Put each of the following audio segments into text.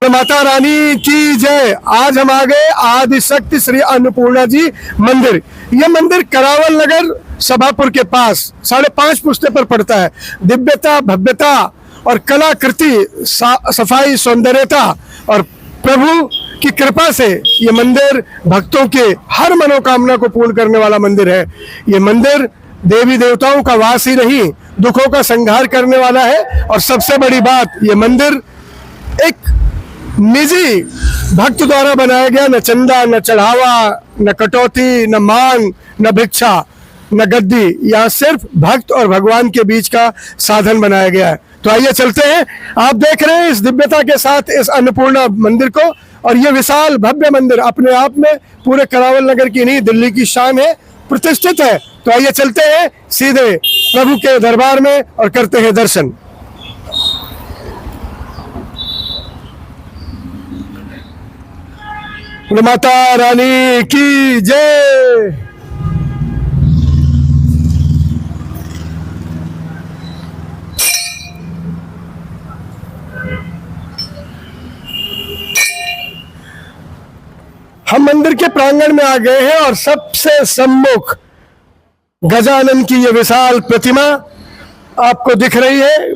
बोले माता रानी की जय। आज हम आ गए आदिशक्ति श्री अन्नपूर्णा जी मंदिर। यह मंदिर करावल नगर सभापुर के पास 5.5 पुस्ते पर पड़ता है। दिव्यता, भव्यता और कलाकृति, सफाई, सौंदर्यता और प्रभु की कृपा से ये मंदिर भक्तों के हर मनोकामना को पूर्ण करने वाला मंदिर है। ये मंदिर देवी देवताओं का वास ही नहीं, दुखों का संहार करने वाला है। और सबसे बड़ी बात, ये मंदिर एक निजी भक्त द्वारा बनाया गया। न चंदा, न चढ़ावा, न कटौती, न मांग, न भिक्षा, न गद्दी। यहाँ सिर्फ भक्त और भगवान के बीच का साधन बनाया गया है। तो आइए चलते हैं। आप देख रहे हैं इस दिव्यता के साथ इस अन्नपूर्णा मंदिर को, और ये विशाल भव्य मंदिर अपने आप में पूरे करावल नगर की नहीं, दिल्ली की शान है, प्रतिष्ठित है। तो आइए चलते हैं सीधे प्रभु के दरबार में और करते हैं दर्शन। माता रानी की जय। हम मंदिर के प्रांगण में आ गए हैं और सबसे सम्मुख गजानन की यह विशाल प्रतिमा आपको दिख रही है।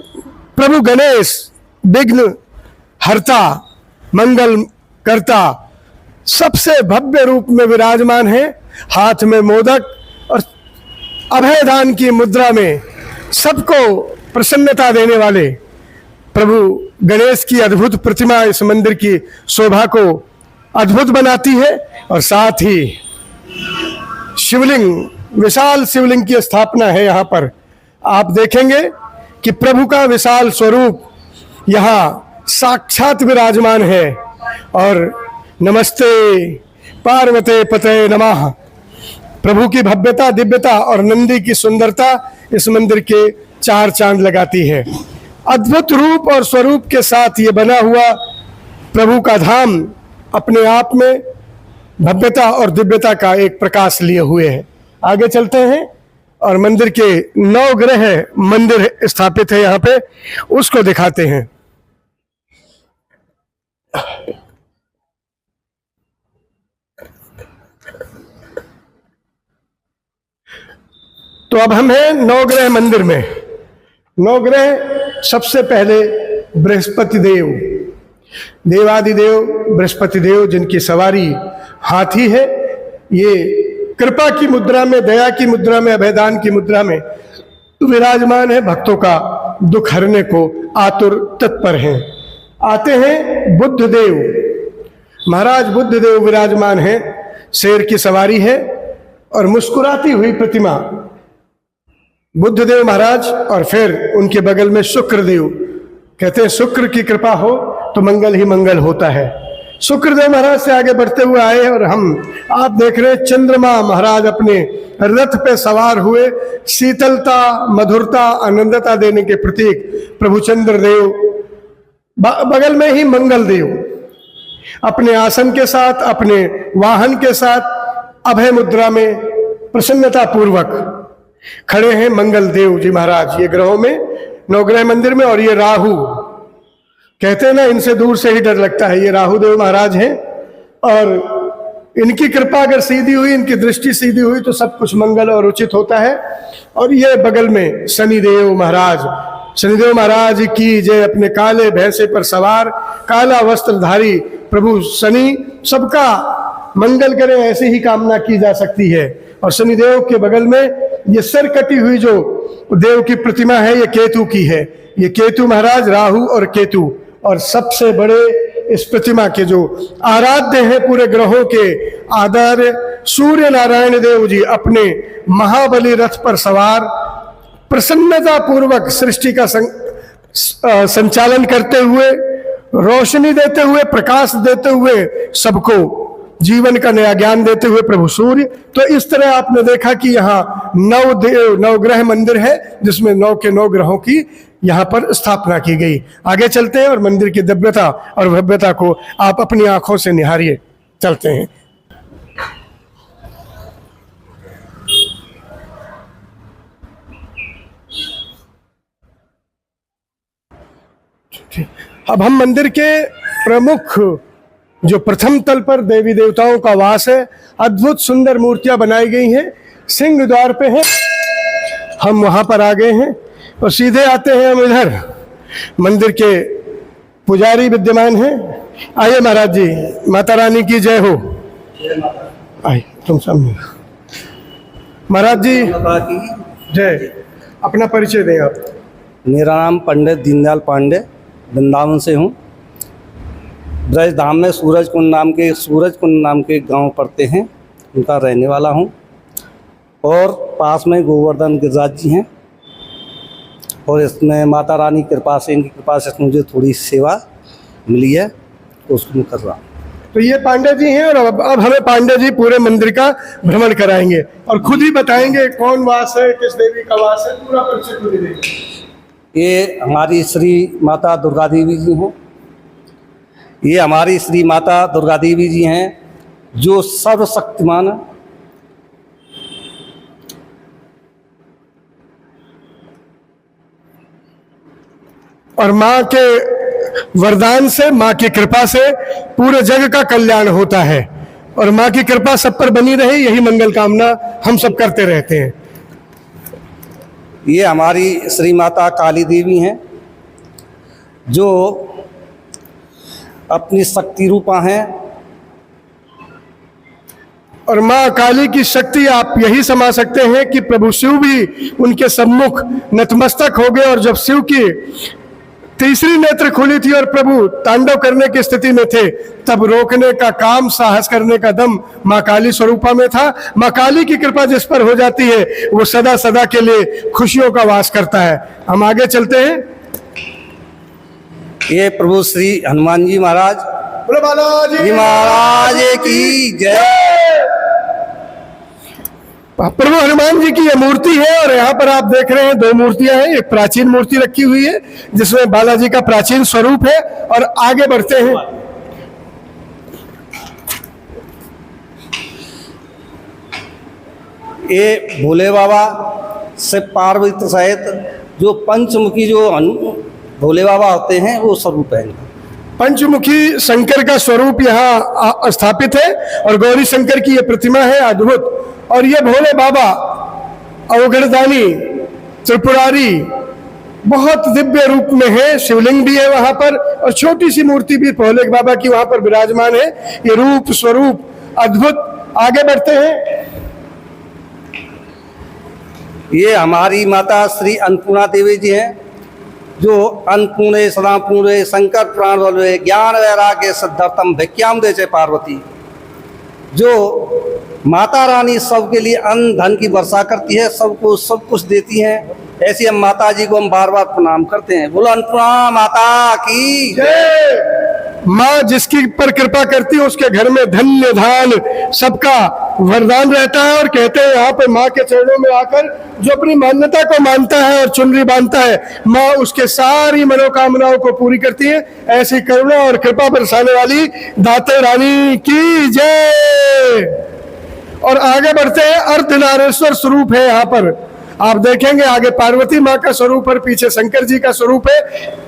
प्रभु गणेश विघ्न हरता, मंगल करता, सबसे भव्य रूप में विराजमान है। हाथ में मोदक और अभयदान की मुद्रा में सबको प्रसन्नता देने वाले प्रभु गणेश की अद्भुत प्रतिमा इस मंदिर की शोभा को अद्भुत बनाती है। और साथ ही शिवलिंग, विशाल शिवलिंग की स्थापना है यहाँ पर। आप देखेंगे कि प्रभु का विशाल स्वरूप यहाँ साक्षात विराजमान है। और नमस्ते पार्वते पते नमः। प्रभु की भव्यता, दिव्यता और नंदी की सुंदरता इस मंदिर के 4 चांद लगाती है। अद्भुत रूप और स्वरूप के साथ ये बना हुआ प्रभु का धाम अपने आप में भव्यता और दिव्यता का एक प्रकाश लिए हुए है। आगे चलते हैं और मंदिर के 9 ग्रह मंदिर स्थापित है यहाँ पे, उसको दिखाते हैं। तो अब हम हैं 9 ग्रह मंदिर में। 9 ग्रह, सबसे पहले बृहस्पति देव, देवादिदेव बृहस्पति देव, जिनकी सवारी हाथी है। ये कृपा की मुद्रा में, दया की मुद्रा में, अभयदान की मुद्रा में विराजमान है। भक्तों का दुख हरने को आतुर तत्पर हैं। आते हैं बुद्ध देव, महाराज बुद्ध देव विराजमान हैं। शेर की सवारी है और मुस्कुराती हुई प्रतिमा बुद्ध देव महाराज। और फिर उनके बगल में शुक्रदेव। कहते हैं शुक्र की कृपा हो तो मंगल ही मंगल होता है। शुक्रदेव महाराज से आगे बढ़ते हुए आए और आप देख रहे हैं चंद्रमा महाराज अपने रथ पे सवार हुए। शीतलता, मधुरता, आनंदता देने के प्रतीक प्रभु चंद्रदेव। बगल में ही मंगल देव अपने आसन के साथ, अपने वाहन के साथ अभय मुद्रा में प्रसन्नता पूर्वक खड़े हैं मंगल देव जी महाराज। ये ग्रहों में, 9 ग्रह मंदिर में। और ये राहु, कहते हैं ना, इनसे दूर से ही डर लगता है। ये राहु देव महाराज हैं और इनकी कृपा अगर सीधी हुई, इनकी दृष्टि सीधी हुई तो सब कुछ मंगल और उचित होता है। और ये बगल में शनिदेव महाराज, शनिदेव महाराज की जय। अपने काले भैंसे पर सवार, काला वस्त्रधारी प्रभु शनि सबका मंगल करे, ऐसी ही कामना की जा सकती है। और शनिदेव के बगल में ये सर कटी हुई जो देव की प्रतिमा है, ये केतु की है। ये केतु महाराज, राहु और केतु। और सबसे बड़े इस प्रतिमा के जो आराध्य हैं पूरे ग्रहों के आधार्य, सूर्य नारायण देव जी अपने महाबली रथ पर सवार प्रसन्नता पूर्वक सृष्टि का संचालन करते हुए, रोशनी देते हुए, प्रकाश देते हुए, सबको जीवन का नया ज्ञान देते हुए प्रभु सूर्य। तो इस तरह आपने देखा कि यहाँ 9 ग्रह मंदिर है, जिसमें 9 के 9 ग्रहों की यहाँ पर स्थापना की गई। आगे चलते हैं और मंदिर की दिव्यता और भव्यता को आप अपनी आंखों से निहारिए। चलते हैं। अब हम मंदिर के प्रमुख जो प्रथम तल पर देवी देवताओं का वास है, अद्भुत सुंदर मूर्तियां बनाई गई हैं, सिंह द्वार पे हैं, हम वहां पर आ गए हैं और सीधे आते हैं हम इधर। मंदिर के पुजारी विद्यमान हैं। आइए महाराज जी, माता रानी की जय हो। आइए तुम सामने। महाराज जी जय। अपना परिचय दें आप। मेरा नाम पंडित दीनदयाल पांडे, वृंदावन से हूँ। ब्रज धाम में सूरज कुंड नाम के गांव पड़ते हैं, उनका रहने वाला हूँ। और पास में गोवर्धन गिरिराज जी हैं और इसमें माता रानी कृपा से, इनकी कृपा से मुझे थोड़ी सेवा मिली है तो उसको मैं कर रहा हूँ। तो ये पांडे जी हैं और अब हमें पांडे जी पूरे मंदिर का भ्रमण कराएंगे और खुद ही बताएंगे कौन वास है, किस देवी का वास है, पूरा परिचय खुद ही देंगे। ये हमारी श्री माता दुर्गा देवी जी हैं। ये हमारी श्री माता दुर्गा देवी जी हैं जो सर्वशक्तिमान है। और माँ के वरदान से, माँ की कृपा से पूरे जग का कल्याण होता है और माँ की कृपा सब पर बनी रहे, यही मंगल कामना हम सब करते रहते हैं। ये हमारी श्री माता काली देवी हैं जो अपनी शक्ति रूपा हैं। और माँ काली की शक्ति आप यही समा सकते हैं कि प्रभु शिव भी उनके सम्मुख नतमस्तक हो गए और जब शिव की तीसरी नेत्र खुली थी और प्रभु तांडव करने की स्थिति में थे, तब रोकने का काम, साहस करने का दम माँ काली स्वरूपा में था। माँ काली की कृपा जिस पर हो जाती है वो सदा सदा के लिए खुशियों का वास करता है। हम आगे चलते हैं। ये प्रभु श्री हनुमान जी महाराज, बोलो बालाजी महाराज की जय। प्रभु हनुमान जी की यह मूर्ति है और यहाँ पर आप देख रहे हैं दो मूर्तियां हैं। एक प्राचीन मूर्ति रखी हुई है जिसमें बालाजी का प्राचीन स्वरूप है और आगे बढ़ते हैं। ये भोले बाबा से पार्वती सहित जो पंचमुखी जो भोले बाबा होते हैं वो स्वरूप है। पंचमुखी शंकर का स्वरूप यहाँ स्थापित है और गौरी शंकर की यह प्रतिमा है अद्भुत। और ये भोले बाबा अवघड़दानी त्रिपुरारी बहुत दिव्य रूप में है। शिवलिंग भी है वहां पर और छोटी सी मूर्ति भी भोले बाबा की वहां पर विराजमान है। ये रूप स्वरूप अद्भुत। आगे बढ़ते हैं। ये हमारी माता श्री अन्नपूर्णा देवी जी हैं जो अन्नपूर्णे सदापूर्णे शंकर प्राण बलवे ज्ञान वैराग्य सिद्धार्थम भिक्याम देचे पार्वती, जो माता रानी सबके लिए अन्न धन की वर्षा करती है, सबको सब कुछ देती हैं। ऐसी हम माता जी को हम बार बार प्रणाम करते हैं। बोलो अन्नपूर्णा माता की जय। माँ जिसकी पर कृपा करती है उसके घर में धन्य धान सबका वरदान रहता है। और कहते हैं यहाँ पे माँ के चरणों में आकर जो अपनी मान्यता को मानता है और चुनरी बांधता है, माँ उसके सारी मनोकामनाओं को पूरी करती है। ऐसी करुणा और कृपा बरसाने वाली दाते रानी की जय। और आगे बढ़ते हैं। अर्धनारेश्वर स्वरूप है यहाँ पर। आप देखेंगे आगे पार्वती माँ का स्वरूप और पीछे शंकर जी का स्वरूप है।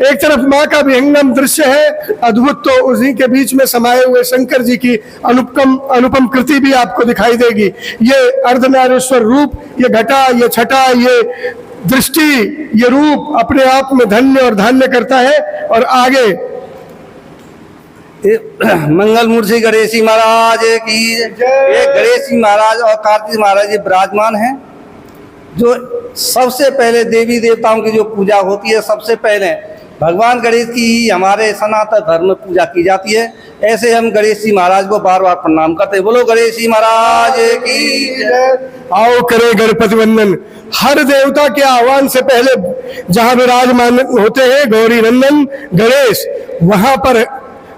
एक तरफ माँ का विहंगम दृश्य है अद्भुत, तो उसी के बीच में समाये हुए शंकर जी की अनुपम कृति भी आपको दिखाई देगी। ये अर्धनारेश्वर रूप, ये घटा, ये छटा, ये दृष्टि, ये रूप अपने आप में धन्य और धान्य करता है। और आगे मंगल मूर्ति गणेशी महाराज की। ये गणेशी महाराज और कार्तिक महाराज जी विराजमान हैं जो सबसे पहले देवी देवताओं की जो पूजा होती है, सबसे पहले भगवान गणेश की ही हमारे सनातन धर्म में पूजा की जाती है। ऐसे हम गणेश जी महाराज को बार बार प्रणाम करते हैं। बोलो गणेश जी महाराज की जय। आओ करे गणपति वंदन। हर देवता के आह्वान से पहले जहां विराजमान होते हैं गौरी नंदन गणेश, वहां पर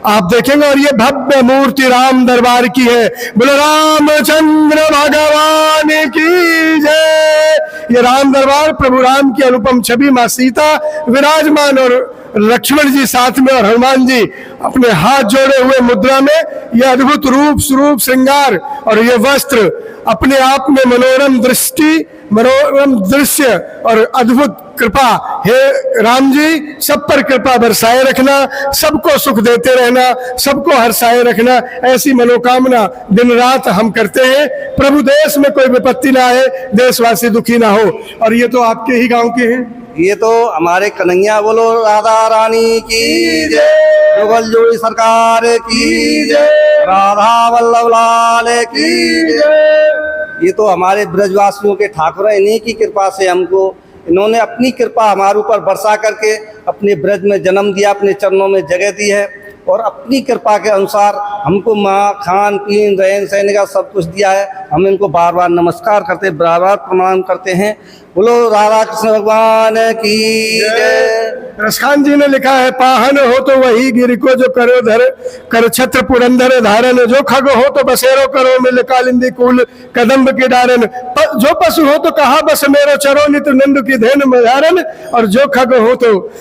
आप देखेंगे। और ये भव्य मूर्ति राम दरबार की है। बोलो रामचंद्र भगवान की जय। ये राम दरबार, प्रभु राम की अनुपम छवि, माँ सीता विराजमान और लक्ष्मण जी साथ में और हनुमान जी अपने हाथ जोड़े हुए मुद्रा में। यह अद्भुत रूप स्वरूप श्रृंगार और ये वस्त्र अपने आप में मनोरम दृष्टि मनोरम दृश्य और अद्भुत कृपा। हे राम जी, सब पर कृपा बरसाए रखना, सबको सुख देते रहना, सबको हर्षाए रखना, ऐसी मनोकामना दिन रात हम करते हैं। प्रभु देश में कोई विपत्ति ना आए, देशवासी दुखी ना हो। और ये तो आपके ही गांव के हैं। ये तो हमारे कन्हैया बोलो राधा रानी की जय, जुगल जोड़ी सरकार की जय, राधा वल्लभ लाल की जय। ये तो हमारे ब्रजवासियों के ठाकुर हैं, इन्हीं की कृपा से हमको, इन्होंने अपनी कृपा हमारे ऊपर बरसा करके अपने ब्रज में जन्म दिया, अपने चरणों में जगह दी है और अपनी कृपा के अनुसार हमको माँ खान पीन रहन सहन का सब कुछ दिया है। हम इनको बार बार नमस्कार करते, बार बार प्रणाम करते हैं। बोलो राधा कृष्ण भगवान की जय। रसखान जी ने लिखा है, पाहन हो तो वही गिर को जो करो धर, कर छत्र पुरंदर धारन, जो खग हो तो बसेरो करो मिल कालिंदी कूल कदम्ब की डारन, जो पशु हो तो कहा बस मेरो चरो नित नंद की धेन मधारन, और जो खग हो तो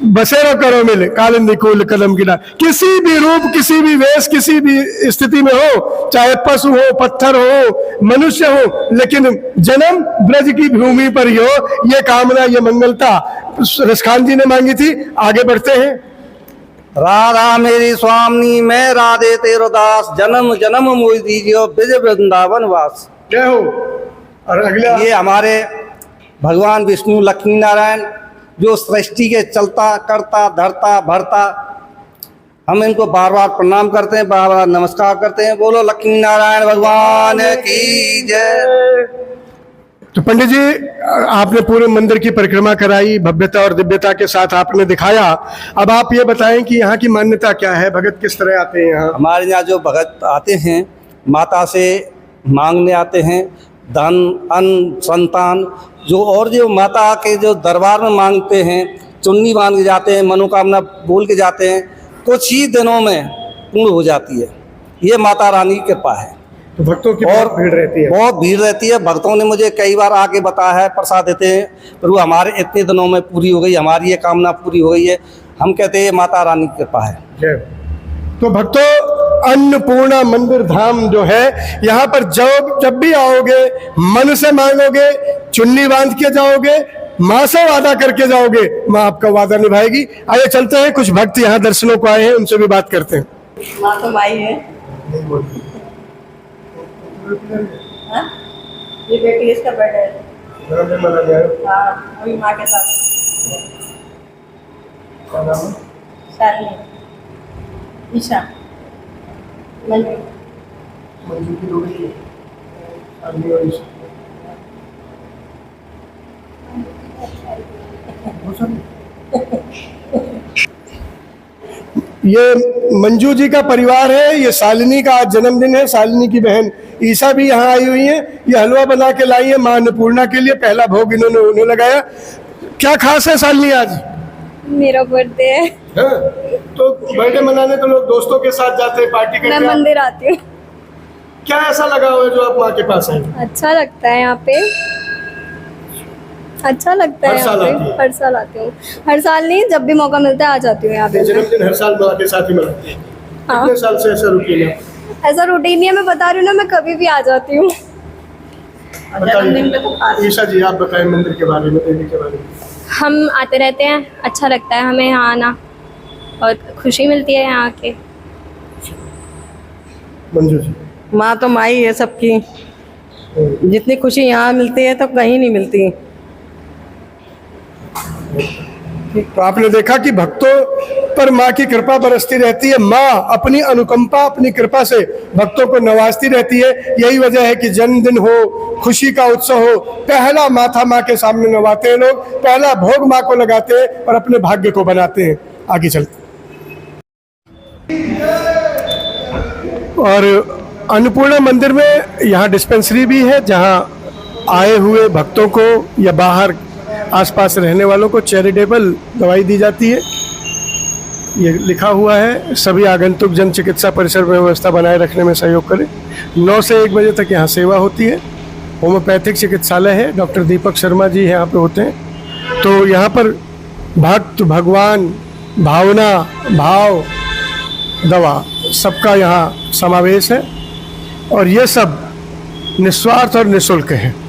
बसेरो करो मिल कालिंदी कूल कदम की डार। किसी भी रूप, किसी भी वेश, किसी भी स्थिति में हो, चाहे पशु हो, पत्थर हो, मनुष्य हो, लेकिन जन्म ब्रज की भूमि पर ही हो, ये कामना, ये मंगलता रसखान जी ने मांगी थी। आगे बढ़ते हैं। राधा मेरी स्वामी मैं राधे तेरो दास, जन्म जन्म मोहि दीजियो ब्रज वृंदावन वास। जय हो। और अगला ये हमारे भगवान विष्णु लक्ष्मी नारायण जो सृष्टि के चलता करता धरता भरता, हम इनको बार बार प्रणाम करते हैं, बार बार नमस्कार करते हैं। बोलो लक्ष्मी नारायण भगवान की जय। तो पंडित जी, आपने पूरे मंदिर की परिक्रमा कराई, भव्यता और दिव्यता के साथ आपने दिखाया। अब आप ये बताएं कि यहाँ की मान्यता क्या है, भगत किस तरह आते हैं यहाँ? हमारे यहाँ जो भगत आते हैं माता से मांगने आते हैं धन अन्न संतान, जो और जो माता के जो दरबार में मांगते हैं, चुन्नी बांध के जाते हैं, मनोकामना बोल के जाते हैं, कुछ ही दिनों में पूर्ण हो जाती है। ये माता रानी की कृपा है। तो भक्तों की और बहुत भीड़ रहती है। बहुत भीड़ रहती है। भक्तों ने मुझे कई बार आके बताया है, प्रसाद देते हैं, प्रभु हमारे इतने दिनों में पूरी हो गई, हमारी ये कामना पूरी हो गई है। हम कहते हैं ये माता रानी की कृपा है। जय। तो भक्तों, अन्नपूर्णा मंदिर धाम जो है, यहाँ पर जब भी आओगे, मन से मांगोगे, चुन्नी बांध के जाओगे, माँ से वादा करके जाओगे, माँ आपका वादा निभाएगी। आइए चलते हैं, कुछ भक्त यहाँ दर्शनों को आए हैं, उनसे भी बात करते हैं। माँ तो माई है। हाँ? ये बेटी इसका बर्थडे है। हाँ, वही माँ के साथ। शालिनी, ईशा, मंजू। ये मंजू जी का परिवार है। ये शालिनी का आज जन्मदिन है। शालिनी की बहन ईशा भी यहाँ आई हुई है। ये हलवा बना के लाई है माँ अन्नपूर्णा के लिए। पहला भोग इन्होंने उन्हें लगाया। क्या खास है शालिनी आज? मेरा बर्थडे है। हाँ, तो बर्थडे मनाने तो लोग दोस्तों के साथ जाते हैं, पार्टी करते मैं हैं। मंदिर आती हूँ। क्या ऐसा लगा हुआ है जो आप माँ के पास आए? अच्छा लगता है यहाँ पे, अच्छा लगता है हर यहाँ साल पे। आती है? हर साल आती हूँ। हर साल नहीं, जब भी मौका मिलता है आ जाती हूँ यहाँ पे। जन्मदिन हर साल माँ के साथ ही मनाते हैं। हाँ। कितने साल से ऐसा रूटीन है? ऐसा रूटीन नहीं है, मैं बता रही हूँ ना, मैं कभी भी आ जाती हूँ। जन्मदिन पे तो खास। ईशा जी, आप बताएं मंदिर के बारे में, देवी के बारे में। हम आते रहते हैं, अच्छा लगता है हमें यहाँ आना, बहुत खुशी मिलती है यहाँ आके। मंजू जी। माँ तो माई है सबकी। जितनी खुशी यहाँ मिलती है तो कहीं नहीं मिलती। तो आपने देखा कि भक्तों पर माँ की कृपा बरसती रहती है। माँ अपनी अनुकंपा, अपनी कृपा से भक्तों को नवाजती रहती है। यही वजह है कि जन्मदिन हो, खुशी का उत्सव हो, पहला माथा माँ के सामने नवाते हैं लोग, पहला भोग माँ को लगाते हैं और अपने भाग्य को बनाते हैं। आगे चलते। और अन्नपूर्णा मंदिर में यहाँ डिस्पेंसरी भी है, जहाँ आए हुए भक्तों को या बाहर आसपास रहने वालों को चैरिटेबल दवाई दी जाती है। ये लिखा हुआ है, सभी आगंतुक जन चिकित्सा परिसर में व्यवस्था बनाए रखने में सहयोग करें। 9 से 1 बजे तक यहाँ सेवा होती है। होम्योपैथिक चिकित्सालय है, डॉक्टर दीपक शर्मा जी यहाँ पे होते हैं। तो यहाँ पर भक्त, भगवान, भावना, भाव, दवा, सबका यहाँ समावेश है और ये सब निस्वार्थ और निःशुल्क है।